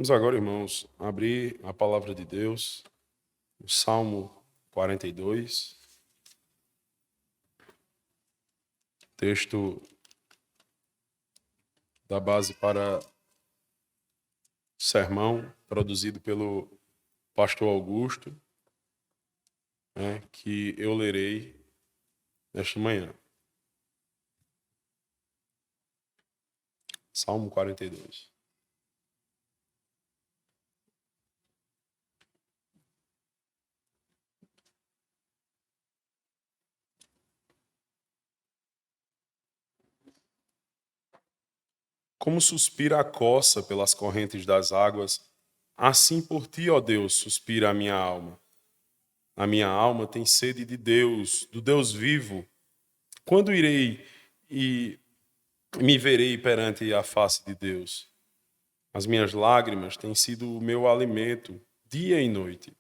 Vamos agora, irmãos, abrir a palavra de Deus, o Salmo 42, texto da base para o sermão produzido pelo pastor Augusto, que eu lerei nesta manhã. Salmo 42. Como suspira a coça pelas correntes das águas, assim por ti, ó Deus, suspira a minha alma. A minha alma tem sede de Deus, do Deus vivo. Quando irei e me verei perante a face de Deus? As minhas lágrimas têm sido o meu alimento, dia e noite,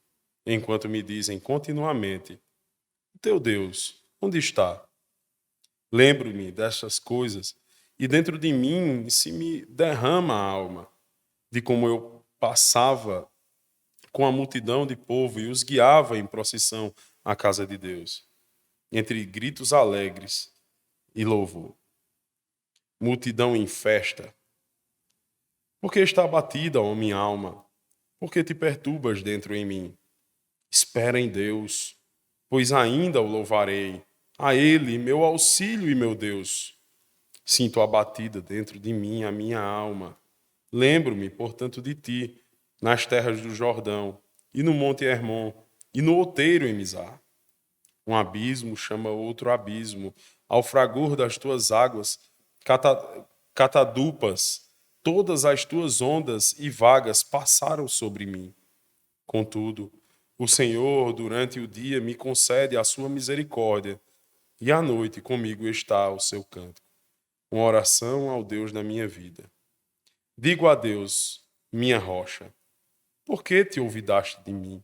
enquanto me dizem continuamente: teu Deus, onde está? Lembro-me destas coisas, e dentro de mim se me derrama a alma, de como eu passava com a multidão de povo e os guiava em procissão à casa de Deus, entre gritos alegres e louvor. Multidão em festa. Por que está abatida, ó minha alma? Por que te perturbas dentro em mim? Espera em Deus, pois ainda o louvarei. A Ele, meu auxílio e meu Deus. Sinto abatida dentro de mim a minha alma. Lembro-me, portanto, de ti, nas terras do Jordão, e no monte Hermon, e no outeiro em Mizar. Um abismo chama outro abismo, ao fragor das tuas águas, catadupas, todas as tuas ondas e vagas passaram sobre mim. Contudo, o Senhor, durante o dia, me concede a sua misericórdia, e à noite comigo está o seu cântico, uma oração ao Deus da minha vida. Digo a Deus, minha rocha, por que te olvidaste de mim?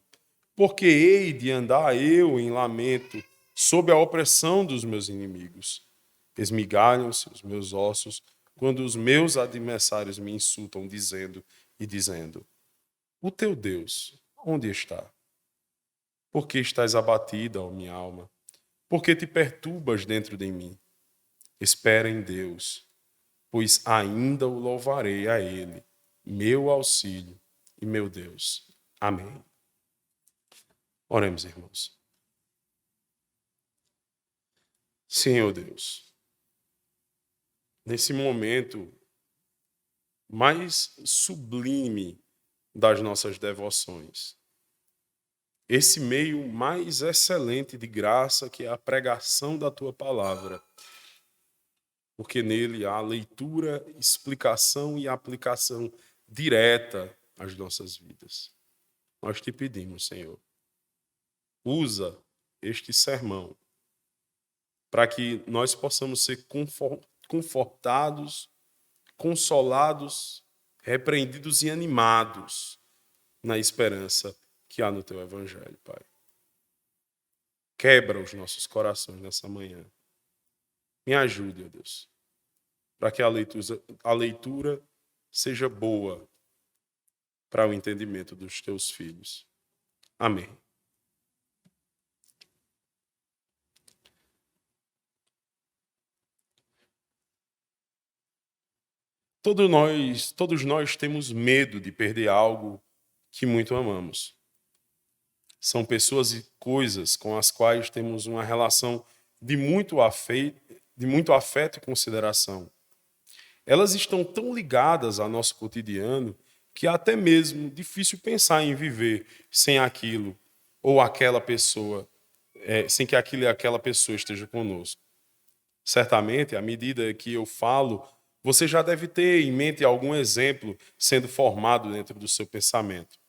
Por que hei de andar eu em lamento, sob a opressão dos meus inimigos? Esmigalham-se os meus ossos, quando os meus adversários me insultam, dizendo: o teu Deus, onde está? Por que estás abatida, ó minha alma? Por que te perturbas dentro de mim? Espera em Deus, pois ainda o louvarei a Ele, meu auxílio e meu Deus. Amém. Oremos, irmãos. Senhor Deus, nesse momento mais sublime das nossas devoções, esse meio mais excelente de graça que é a pregação da Tua palavra, porque nele há leitura, explicação e aplicação direta às nossas vidas. Nós te pedimos, Senhor, usa este sermão para que nós possamos ser confortados, consolados, repreendidos e animados na esperança que há no Teu Evangelho, Pai. Quebra os nossos corações nessa manhã. Me ajude, ó Deus, para que a leitura seja boa para o entendimento dos Teus filhos. Amém. Todos nós temos medo de perder algo que muito amamos. São pessoas e coisas com as quais temos uma relação de muito afeto e consideração. Elas estão tão ligadas ao nosso cotidiano que é até mesmo difícil pensar em viver sem aquilo ou aquela pessoa, sem que aquilo e aquela pessoa esteja conosco. Certamente, à medida que eu falo, você já deve ter em mente algum exemplo sendo formado dentro do seu pensamento.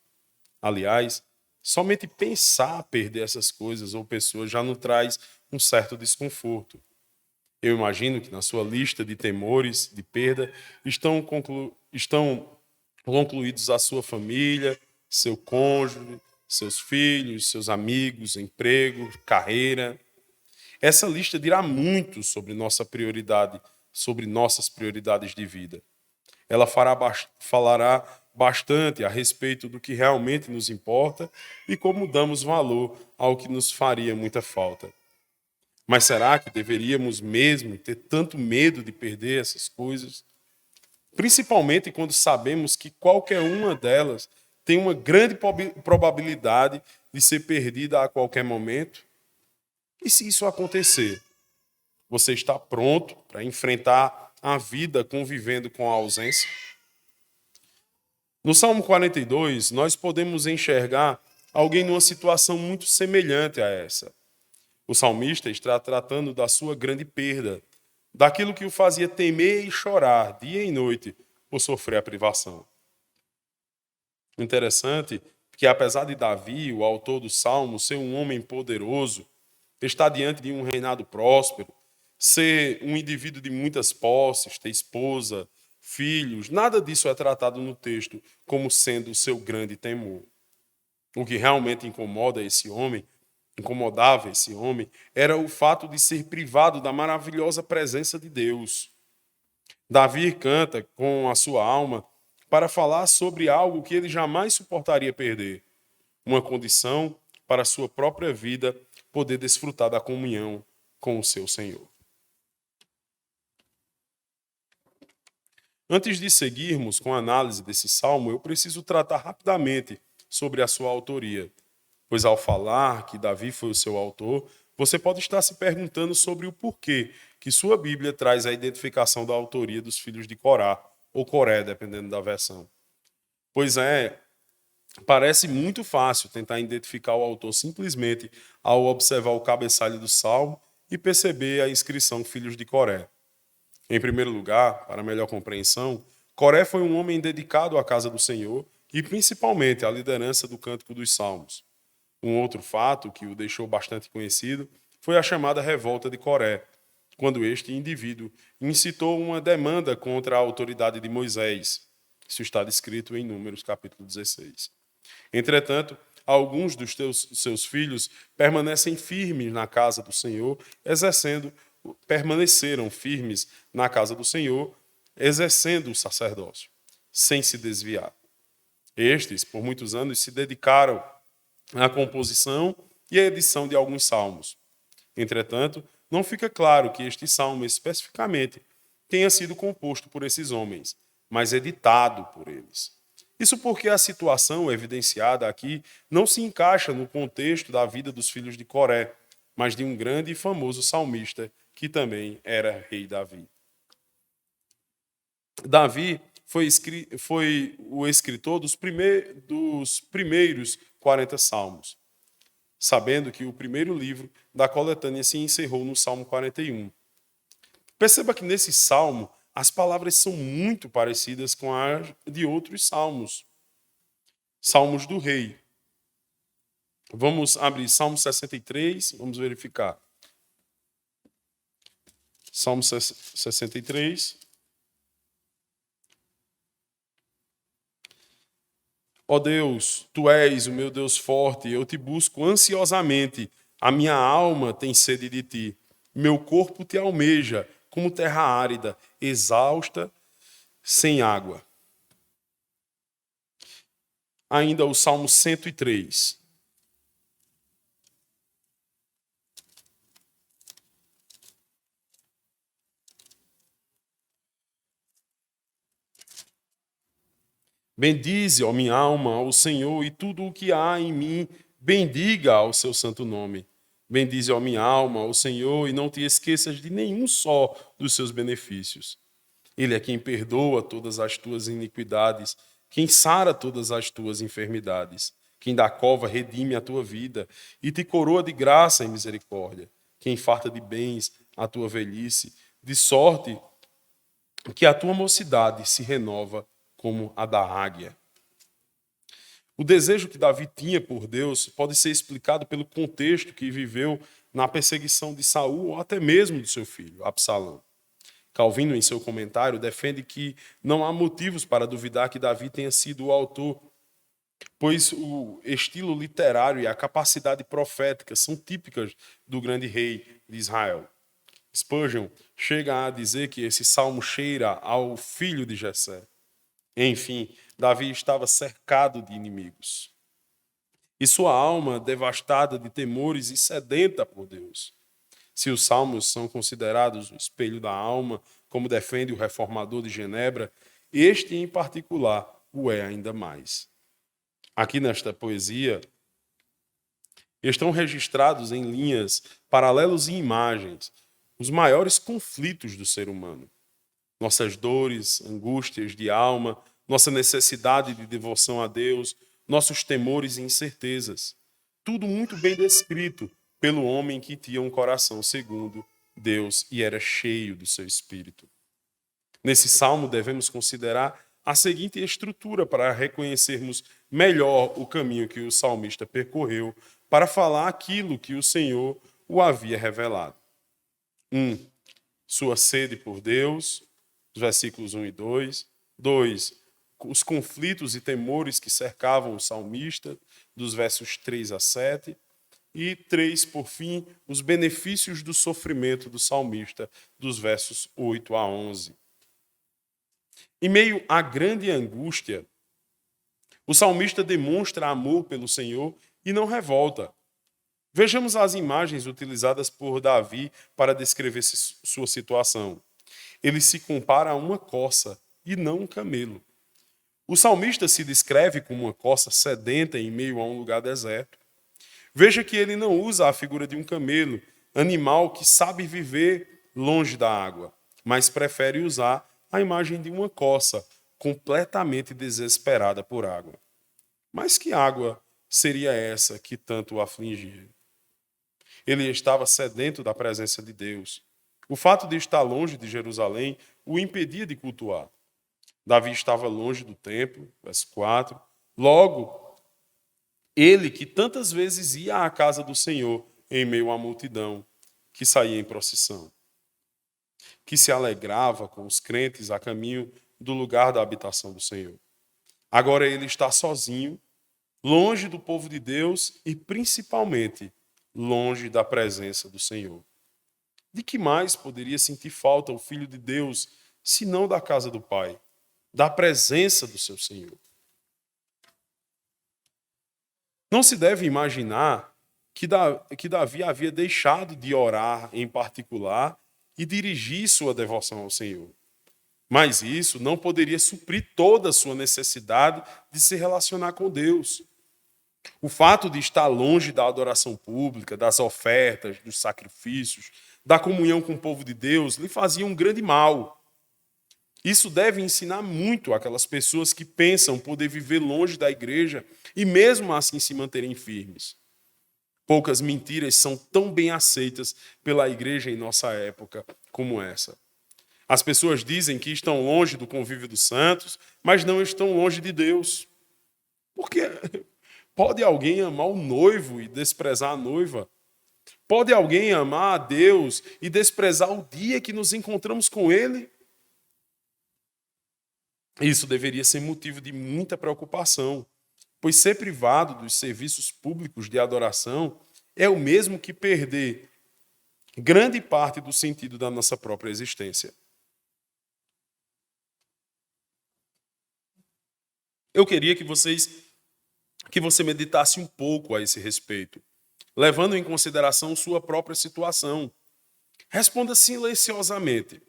Aliás, somente pensar perder essas coisas ou pessoas já nos traz um certo desconforto. Eu imagino que na sua lista de temores, de perda, estão concluídos a sua família, seu cônjuge, seus filhos, seus amigos, emprego, carreira. Essa lista dirá muito sobre nossa prioridade, sobre nossas prioridades de vida. Ela falará bastante a respeito do que realmente nos importa e como damos valor ao que nos faria muita falta. Mas será que deveríamos mesmo ter tanto medo de perder essas coisas? Principalmente quando sabemos que qualquer uma delas tem uma grande probabilidade de ser perdida a qualquer momento? E se isso acontecer, você está pronto para enfrentar a vida convivendo com a ausência? No Salmo 42, nós podemos enxergar alguém numa situação muito semelhante a essa. O salmista está tratando da sua grande perda, daquilo que o fazia temer e chorar dia e noite por sofrer a privação. Interessante que, apesar de Davi, o autor do Salmo, ser um homem poderoso, estar diante de um reinado próspero, ser um indivíduo de muitas posses, ter esposa, filhos, nada disso é tratado no texto como sendo o seu grande temor. O que realmente incomodava esse homem, era o fato de ser privado da maravilhosa presença de Deus. Davi canta com a sua alma para falar sobre algo que ele jamais suportaria perder, uma condição para a sua própria vida poder desfrutar da comunhão com o seu Senhor. Antes de seguirmos com a análise desse salmo, eu preciso tratar rapidamente sobre a sua autoria, pois ao falar que Davi foi o seu autor, você pode estar se perguntando sobre o porquê que sua Bíblia traz a identificação da autoria dos filhos de Corá, ou Coré, dependendo da versão. Pois parece muito fácil tentar identificar o autor simplesmente ao observar o cabeçalho do salmo e perceber a inscrição Filhos de Coré. Em primeiro lugar, para melhor compreensão, Coré foi um homem dedicado à casa do Senhor e principalmente à liderança do Cântico dos Salmos. Um outro fato que o deixou bastante conhecido foi a chamada Revolta de Coré, quando este indivíduo incitou uma demanda contra a autoridade de Moisés. Isso está descrito em Números, capítulo 16. Entretanto, alguns dos seus filhos permanecem firmes na casa do Senhor, permaneceram firmes na casa do Senhor, exercendo o sacerdócio, sem se desviar. Estes, por muitos anos, se dedicaram à composição e à edição de alguns salmos. Entretanto, não fica claro que este salmo especificamente tenha sido composto por esses homens, mas editado por eles. Isso porque a situação evidenciada aqui não se encaixa no contexto da vida dos filhos de Coré, mas de um grande e famoso salmista que também era rei Davi. Davi foi o escritor dos primeiros 40 salmos, sabendo que o primeiro livro da coletânea se encerrou no Salmo 41. Perceba que nesse salmo as palavras são muito parecidas com as de outros salmos. Salmos do rei. Vamos abrir Salmo 63, vamos verificar. Salmo 63. Ó Deus, Tu és o meu Deus forte, eu te busco ansiosamente. A minha alma tem sede de Ti. Meu corpo te almeja, como terra árida, exausta, sem água. Ainda o Salmo 103. Bendize, ó minha alma, ao Senhor, e tudo o que há em mim, bendiga ao seu santo nome. Bendize, ó minha alma, ao Senhor, e não te esqueças de nenhum só dos seus benefícios. Ele é quem perdoa todas as tuas iniquidades, quem sara todas as tuas enfermidades, quem da cova redime a tua vida e te coroa de graça e misericórdia, quem farta de bens a tua velhice, de sorte que a tua mocidade se renova como a da águia. O desejo que Davi tinha por Deus pode ser explicado pelo contexto que viveu na perseguição de Saul ou até mesmo de seu filho, Absalão. Calvino, em seu comentário, defende que não há motivos para duvidar que Davi tenha sido o autor, pois o estilo literário e a capacidade profética são típicas do grande rei de Israel. Spurgeon chega a dizer que esse salmo cheira ao filho de Jessé. Enfim, Davi estava cercado de inimigos. E sua alma devastada de temores e sedenta por Deus. Se os salmos são considerados o espelho da alma, como defende o reformador de Genebra, este em particular o é ainda mais. Aqui nesta poesia estão registrados em linhas, paralelos e imagens os maiores conflitos do ser humano. Nossas dores, angústias de alma, nossa necessidade de devoção a Deus, nossos temores e incertezas. Tudo muito bem descrito pelo homem que tinha um coração segundo Deus e era cheio do seu espírito. Nesse salmo devemos considerar a seguinte estrutura para reconhecermos melhor o caminho que o salmista percorreu para falar aquilo que o Senhor o havia revelado. 1. Sua sede por Deus, versículos 1 e 2. 2. Os conflitos e temores que cercavam o salmista, dos versos 3 a 7. E 3, por fim, os benefícios do sofrimento do salmista, dos versos 8 a 11. Em meio à grande angústia, o salmista demonstra amor pelo Senhor e não revolta. Vejamos as imagens utilizadas por Davi para descrever sua situação. Ele se compara a uma corça e não um camelo. O salmista se descreve como uma corça sedenta em meio a um lugar deserto. Veja que ele não usa a figura de um camelo, animal que sabe viver longe da água, mas prefere usar a imagem de uma corça completamente desesperada por água. Mas que água seria essa que tanto o afligia? Ele estava sedento da presença de Deus. O fato de estar longe de Jerusalém o impedia de cultuar. Davi estava longe do templo, verso 4. Logo, ele que tantas vezes ia à casa do Senhor em meio à multidão, que saía em procissão, que se alegrava com os crentes a caminho do lugar da habitação do Senhor. Agora ele está sozinho, longe do povo de Deus e principalmente longe da presença do Senhor. De que mais poderia sentir falta o Filho de Deus, se não da casa do Pai, da presença do seu Senhor? Não se deve imaginar que Davi havia deixado de orar em particular e dirigir sua devoção ao Senhor. Mas isso não poderia suprir toda a sua necessidade de se relacionar com Deus. O fato de estar longe da adoração pública, das ofertas, dos sacrifícios, da comunhão com o povo de Deus, lhe fazia um grande mal. Isso deve ensinar muito àquelas pessoas que pensam poder viver longe da igreja e mesmo assim se manterem firmes. Poucas mentiras são tão bem aceitas pela igreja em nossa época como essa. As pessoas dizem que estão longe do convívio dos santos, mas não estão longe de Deus. Porque pode alguém amar o noivo e desprezar a noiva? Pode alguém amar a Deus e desprezar o dia que nos encontramos com Ele? Isso deveria ser motivo de muita preocupação, pois ser privado dos serviços públicos de adoração é o mesmo que perder grande parte do sentido da nossa própria existência. Eu queria que você meditasse um pouco a esse respeito, levando em consideração sua própria situação. Responda silenciosamente.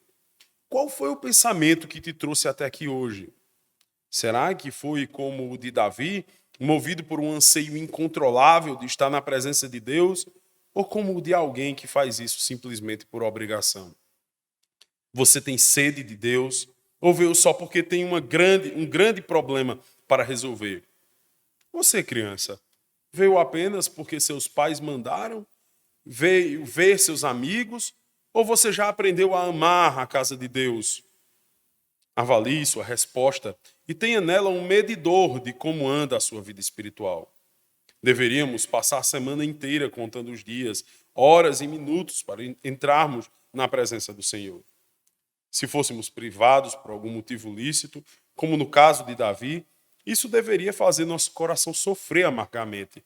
Qual foi o pensamento que te trouxe até aqui hoje? Será que foi como o de Davi, movido por um anseio incontrolável de estar na presença de Deus, ou como o de alguém que faz isso simplesmente por obrigação? Você tem sede de Deus, ou veio só porque tem um grande problema para resolver? Você, criança, veio apenas porque seus pais mandaram? Veio ver seus amigos? Ou você já aprendeu a amar a casa de Deus? Avalie sua resposta e tenha nela um medidor de como anda a sua vida espiritual. Deveríamos passar a semana inteira contando os dias, horas e minutos para entrarmos na presença do Senhor. Se fôssemos privados por algum motivo lícito, como no caso de Davi, isso deveria fazer nosso coração sofrer amargamente,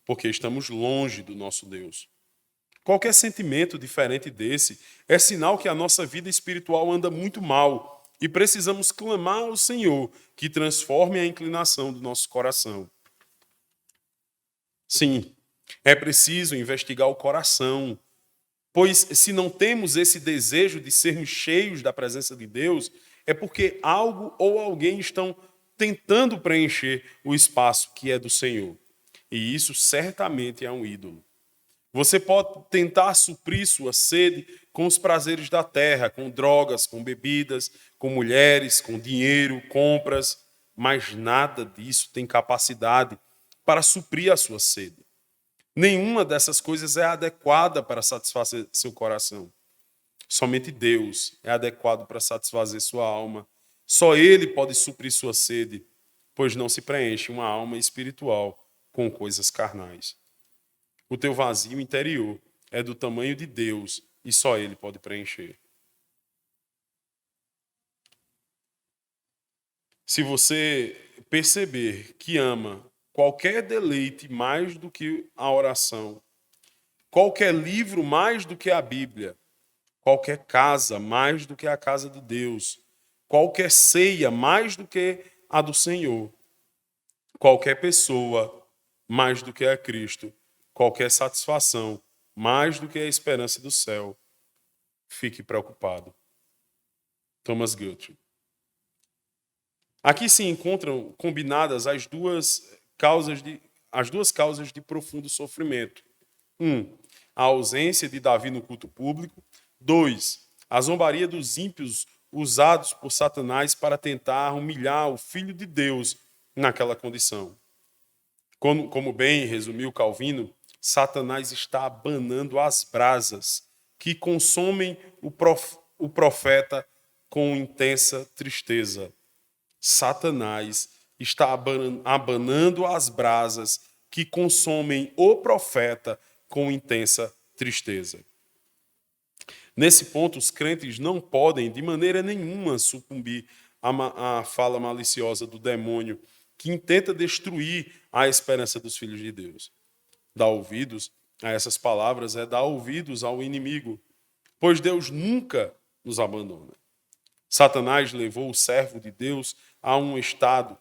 porque estamos longe do nosso Deus. Qualquer sentimento diferente desse é sinal que a nossa vida espiritual anda muito mal e precisamos clamar ao Senhor que transforme a inclinação do nosso coração. Sim, é preciso investigar o coração, pois se não temos esse desejo de sermos cheios da presença de Deus, é porque algo ou alguém estão tentando preencher o espaço que é do Senhor. E isso certamente é um ídolo. Você pode tentar suprir sua sede com os prazeres da terra, com drogas, com bebidas, com mulheres, com dinheiro, compras, mas nada disso tem capacidade para suprir a sua sede. Nenhuma dessas coisas é adequada para satisfazer seu coração. Somente Deus é adequado para satisfazer sua alma. Só Ele pode suprir sua sede, pois não se preenche uma alma espiritual com coisas carnais. O teu vazio interior é do tamanho de Deus e só Ele pode preencher. Se você perceber que ama qualquer deleite mais do que a oração, qualquer livro mais do que a Bíblia, qualquer casa mais do que a casa de Deus, qualquer ceia mais do que a do Senhor, qualquer pessoa mais do que a Cristo, qualquer satisfação mais do que a esperança do céu, fique preocupado. Thomas Guthrie. Aqui se encontram combinadas as duas causas de profundo sofrimento. 1. A ausência de Davi no culto público. 2. A zombaria dos ímpios usados por Satanás para tentar humilhar o Filho de Deus naquela condição. Como bem resumiu Calvino, Satanás está abanando as brasas que consomem o profeta com intensa tristeza. Satanás está abanando as brasas que consomem o profeta com intensa tristeza. Nesse ponto, os crentes não podem, de maneira nenhuma, sucumbir à fala maliciosa do demônio que intenta destruir a esperança dos filhos de Deus. Dar ouvidos a essas palavras é dar ouvidos ao inimigo, pois Deus nunca nos abandona. Satanás levou o servo de Deus a um estado,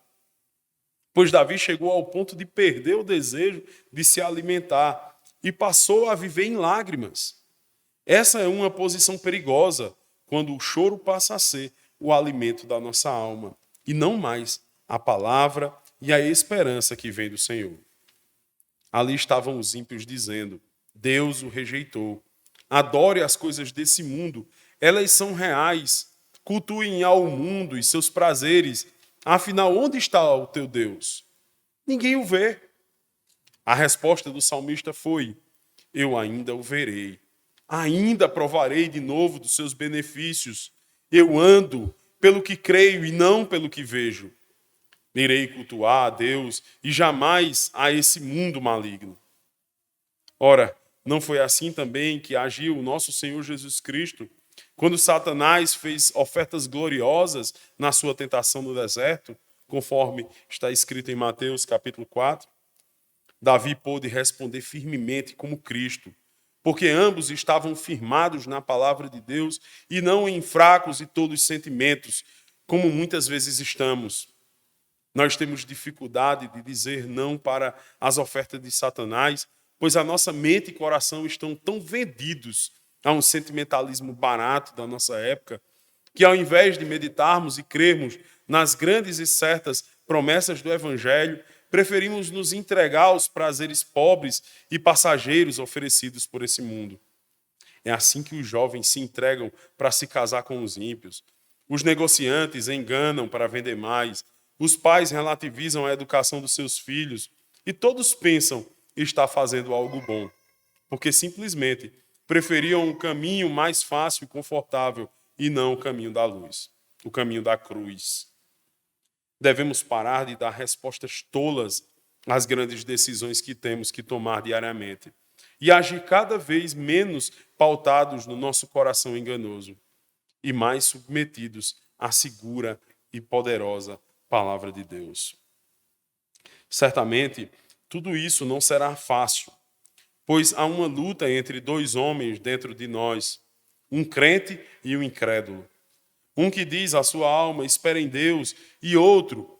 pois Davi chegou ao ponto de perder o desejo de se alimentar e passou a viver em lágrimas. Essa é uma posição perigosa quando o choro passa a ser o alimento da nossa alma e não mais a palavra e a esperança que vem do Senhor. Ali estavam os ímpios dizendo: Deus o rejeitou. Adore as coisas desse mundo, elas são reais. Cultuem ao mundo e seus prazeres. Afinal, onde está o teu Deus? Ninguém o vê. A resposta do salmista foi: eu ainda o verei. Ainda provarei de novo dos seus benefícios. Eu ando pelo que creio e não pelo que vejo. Irei cultuar a Deus e jamais a esse mundo maligno. Ora, não foi assim também que agiu o nosso Senhor Jesus Cristo, quando Satanás fez ofertas gloriosas na sua tentação no deserto, conforme está escrito em Mateus capítulo 4? Davi pôde responder firmemente como Cristo, porque ambos estavam firmados na palavra de Deus e não em fracos e tolos sentimentos, como muitas vezes estamos. Nós temos dificuldade de dizer não para as ofertas de Satanás, pois a nossa mente e coração estão tão vendidos a um sentimentalismo barato da nossa época, que ao invés de meditarmos e crermos nas grandes e certas promessas do Evangelho, preferimos nos entregar aos prazeres pobres e passageiros oferecidos por esse mundo. É assim que os jovens se entregam para se casar com os ímpios. Os negociantes enganam para vender mais. Os pais relativizam a educação dos seus filhos. E todos pensam estar fazendo algo bom, porque simplesmente preferiam um caminho mais fácil e confortável e não o caminho da luz, o caminho da cruz. Devemos parar de dar respostas tolas às grandes decisões que temos que tomar diariamente e agir cada vez menos pautados no nosso coração enganoso e mais submetidos à segura e poderosa palavra de Deus. Certamente, tudo isso não será fácil, pois há uma luta entre dois homens dentro de nós, um crente e um incrédulo. Um que diz à sua alma, espera em Deus, e outro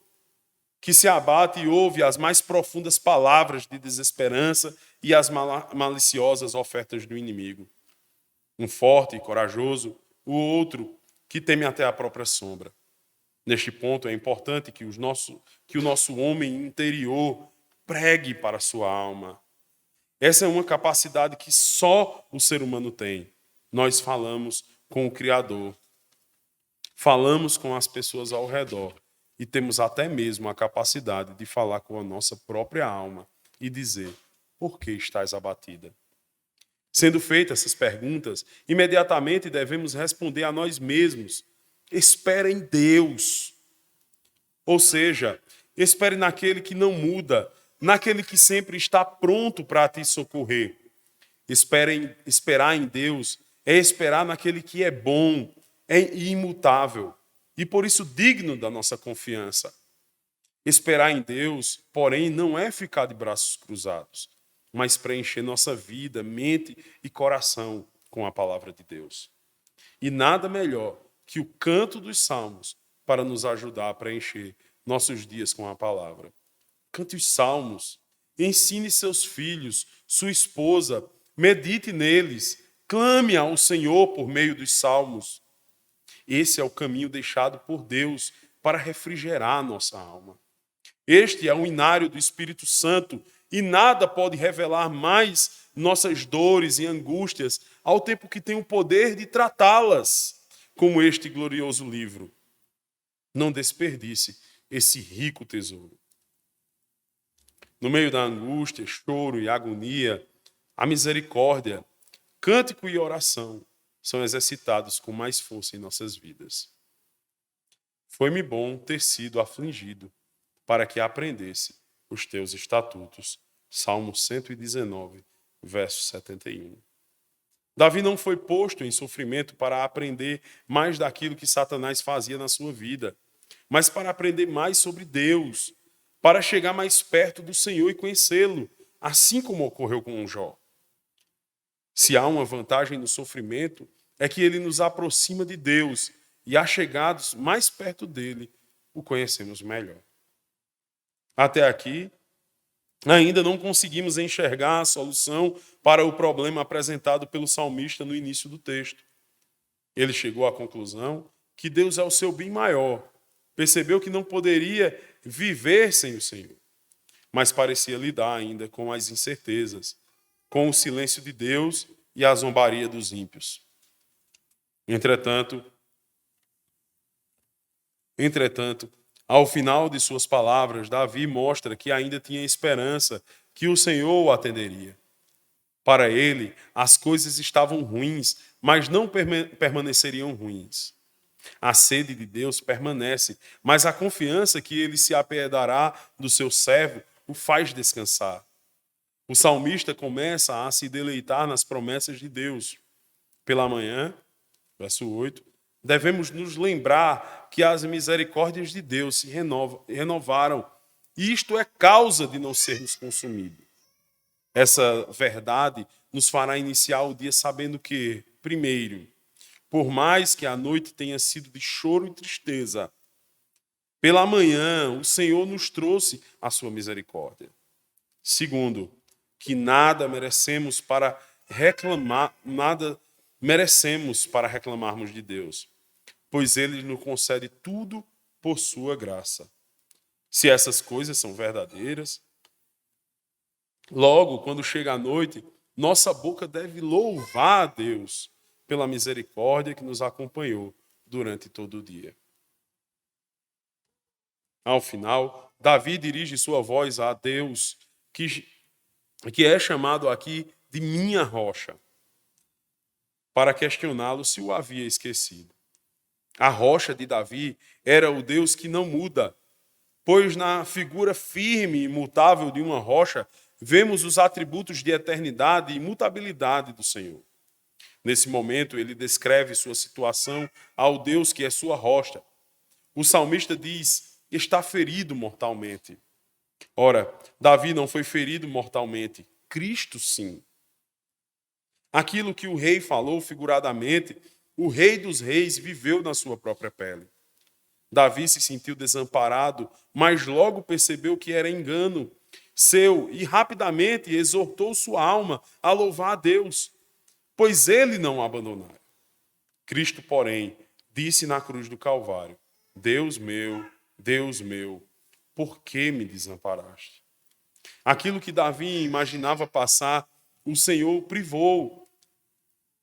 que se abate e ouve as mais profundas palavras de desesperança e as maliciosas ofertas do inimigo. Um forte e corajoso, o outro que teme até a própria sombra. Neste ponto é importante que o nosso homem interior pregue para a sua alma. Essa é uma capacidade que só o ser humano tem. Nós falamos com o Criador, falamos com as pessoas ao redor e temos até mesmo a capacidade de falar com a nossa própria alma e dizer: por que estás abatida? Sendo feitas essas perguntas, imediatamente devemos responder a nós mesmos: espere em Deus. Ou seja, espere naquele que não muda, naquele que sempre está pronto para te socorrer. Esperar em Deus é esperar naquele que é bom, é imutável e por isso digno da nossa confiança. Esperar em Deus, porém, não é ficar de braços cruzados, mas preencher nossa vida, mente e coração com a palavra de Deus. E nada melhor que o canto dos salmos para nos ajudar a preencher nossos dias com a palavra. Cante os salmos, ensine seus filhos, sua esposa, medite neles, clame ao Senhor por meio dos salmos. Esse é o caminho deixado por Deus para refrigerar nossa alma. Este é o inário do Espírito Santo e nada pode revelar mais nossas dores e angústias ao tempo que tem o poder de tratá-las, como este glorioso livro. Não desperdice esse rico tesouro. No meio da angústia, choro e agonia, a misericórdia, cântico e oração são exercitados com mais força em nossas vidas. Foi-me bom ter sido afligido para que aprendesse os teus estatutos. Salmo 119, verso 71. Davi não foi posto em sofrimento para aprender mais daquilo que Satanás fazia na sua vida, mas para aprender mais sobre Deus, para chegar mais perto do Senhor e conhecê-lo, assim como ocorreu com Jó. Se há uma vantagem no sofrimento, é que ele nos aproxima de Deus e, achegados mais perto dele, o conhecemos melhor. Até aqui, ainda não conseguimos enxergar a solução para o problema apresentado pelo salmista no início do texto. Ele chegou à conclusão que Deus é o seu bem maior. Percebeu que não poderia viver sem o Senhor, mas parecia lidar ainda com as incertezas, com o silêncio de Deus e a zombaria dos ímpios. Entretanto, ao final de suas palavras, Davi mostra que ainda tinha esperança que o Senhor o atenderia. Para ele, as coisas estavam ruins, mas não permaneceriam ruins. A sede de Deus permanece, mas a confiança que ele se apiedará do seu servo o faz descansar. O salmista começa a se deleitar nas promessas de Deus. Pela manhã, verso 8, devemos nos lembrar que as misericórdias de Deus se renovaram, e isto é causa de não sermos consumidos. Essa verdade nos fará iniciar o dia sabendo que, primeiro, por mais que a noite tenha sido de choro e tristeza, pela manhã o Senhor nos trouxe a sua misericórdia. Segundo, que nada merecemos para reclamarmos de Deus, pois Ele nos concede tudo por sua graça. Se essas coisas são verdadeiras, logo, quando chega a noite, nossa boca deve louvar a Deus pela misericórdia que nos acompanhou durante todo o dia. Ao final, Davi dirige sua voz a Deus, que é chamado aqui de minha rocha, para questioná-lo se o havia esquecido. A rocha de Davi era o Deus que não muda, pois na figura firme e imutável de uma rocha, vemos os atributos de eternidade e imutabilidade do Senhor. Nesse momento, ele descreve sua situação ao Deus que é sua rocha. O salmista diz: está ferido mortalmente. Ora, Davi não foi ferido mortalmente, Cristo sim. Aquilo que o rei falou figuradamente o Rei dos Reis viveu na sua própria pele. Davi se sentiu desamparado, mas logo percebeu que era engano seu e rapidamente exortou sua alma a louvar a Deus, pois ele não o abandonara. Cristo, porém, disse na cruz do Calvário: Deus meu, por que me desamparaste? Aquilo que Davi imaginava passar, o Senhor privou,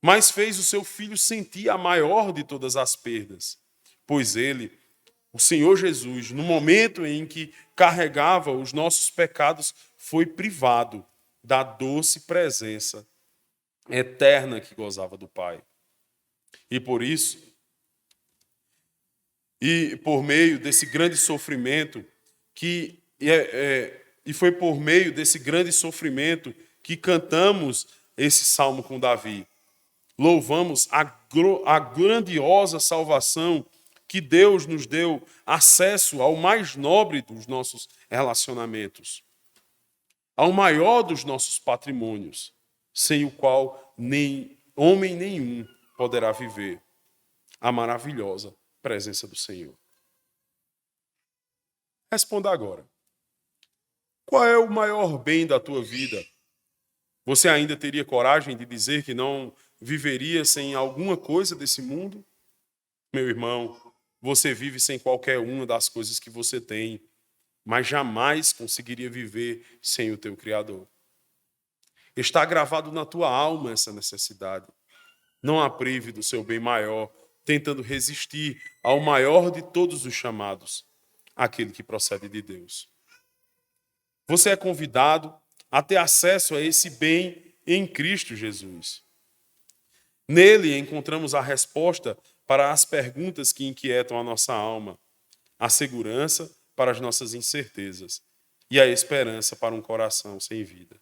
mas fez o seu filho sentir a maior de todas as perdas, pois ele, o Senhor Jesus, no momento em que carregava os nossos pecados, foi privado da doce presença eterna que gozava do Pai. E por isso, e por meio desse grande sofrimento, e foi por meio desse grande sofrimento que cantamos esse salmo com Davi. Louvamos a grandiosa salvação que Deus nos deu acesso ao mais nobre dos nossos relacionamentos, ao maior dos nossos patrimônios, sem o qual nem homem nenhum poderá viver, a maravilhosa presença do Senhor. Responda agora. Qual é o maior bem da tua vida? Você ainda teria coragem de dizer que não viveria sem alguma coisa desse mundo? Meu irmão, você vive sem qualquer uma das coisas que você tem, mas jamais conseguiria viver sem o teu Criador. Está gravado na tua alma essa necessidade. Não a prive do seu bem maior, tentando resistir ao maior de todos os chamados, aquele que procede de Deus. Você é convidado a ter acesso a esse bem em Cristo Jesus. Nele encontramos a resposta para as perguntas que inquietam a nossa alma, a segurança para as nossas incertezas e a esperança para um coração sem vida.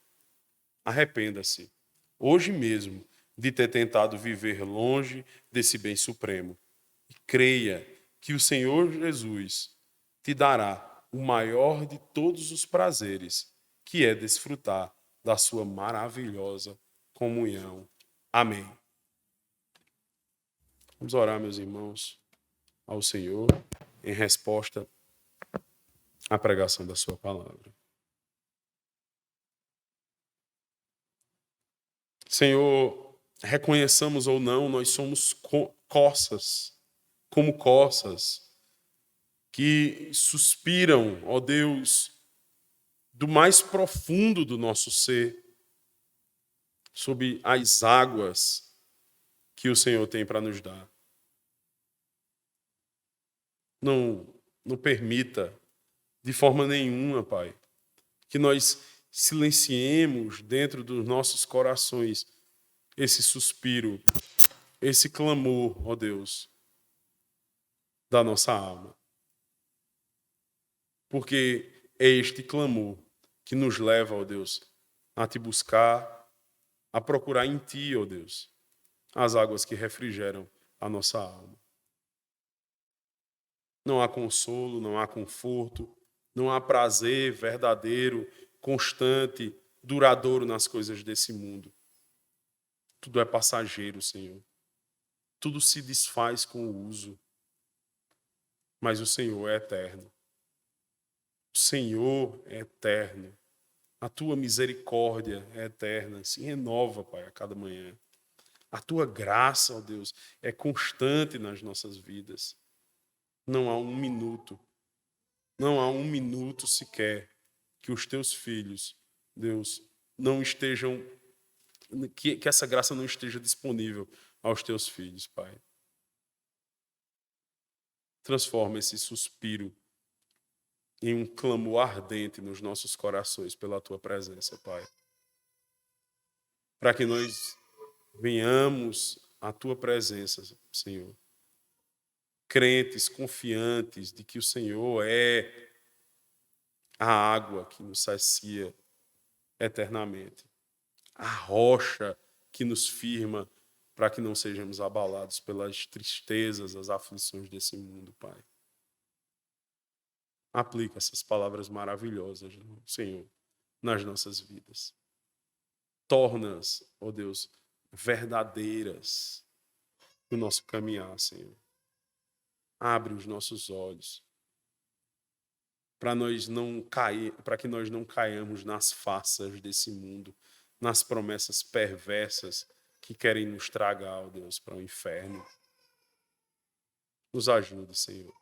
Arrependa-se, hoje mesmo, de ter tentado viver longe desse bem supremo. E creia que o Senhor Jesus te dará o maior de todos os prazeres, que é desfrutar da sua maravilhosa comunhão. Amém. Vamos orar, meus irmãos, ao Senhor em resposta à pregação da sua palavra. Senhor, reconheçamos ou não, nós somos como coças, que suspiram, ó Deus, do mais profundo do nosso ser, sob as águas que o Senhor tem para nos dar. Não permita, de forma nenhuma, Pai, que nós silenciemos dentro dos nossos corações esse suspiro, esse clamor, ó Deus, da nossa alma. Porque é este clamor que nos leva, ó Deus, a te buscar, a procurar em ti, ó Deus, as águas que refrigeram a nossa alma. Não há consolo, não há conforto, não há prazer verdadeiro, constante, duradouro nas coisas desse mundo. Tudo é passageiro, Senhor. Tudo se desfaz com o uso. Mas o Senhor é eterno. O Senhor é eterno. A tua misericórdia é eterna. Se renova, Pai, a cada manhã. A tua graça, ó Deus, é constante nas nossas vidas. Não há um minuto sequer que os teus filhos, Deus, não estejam, que essa graça não esteja disponível aos teus filhos, Pai. Transforma esse suspiro em um clamor ardente nos nossos corações pela tua presença, Pai. Para que nós venhamos à tua presença, Senhor, crentes, confiantes de que o Senhor é a água que nos sacia eternamente, a rocha que nos firma para que não sejamos abalados pelas tristezas, as aflições desse mundo, Pai. Aplica essas palavras maravilhosas, Senhor, nas nossas vidas. Torna-as, ó Deus, verdadeiras. no nosso caminhar, Senhor. Abre os nossos olhos para que nós não caiamos nas farsas desse mundo, nas promessas perversas que querem nos tragar, ó Deus, para o inferno. Nos ajude, Senhor.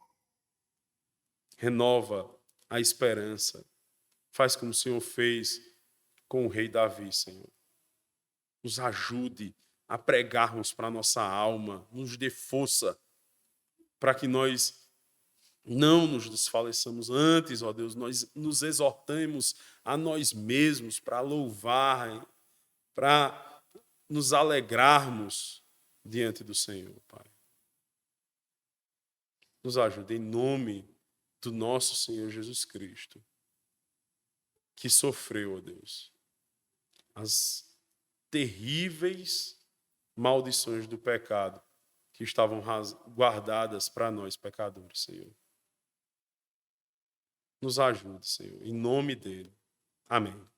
Renova a esperança. Faz como o Senhor fez com o rei Davi, Senhor. Nos ajude a pregarmos para a nossa alma, nos dê força para que nós não nos desfaleçamos antes, ó Deus, nós nos exortamos a nós mesmos para louvar, para nos alegrarmos diante do Senhor, Pai. Nos ajude em nome do nosso Senhor Jesus Cristo, que sofreu, ó Deus, as terríveis maldições do pecado que estavam guardadas para nós, pecadores, Senhor. Nos ajude, Senhor, em nome dele. Amém.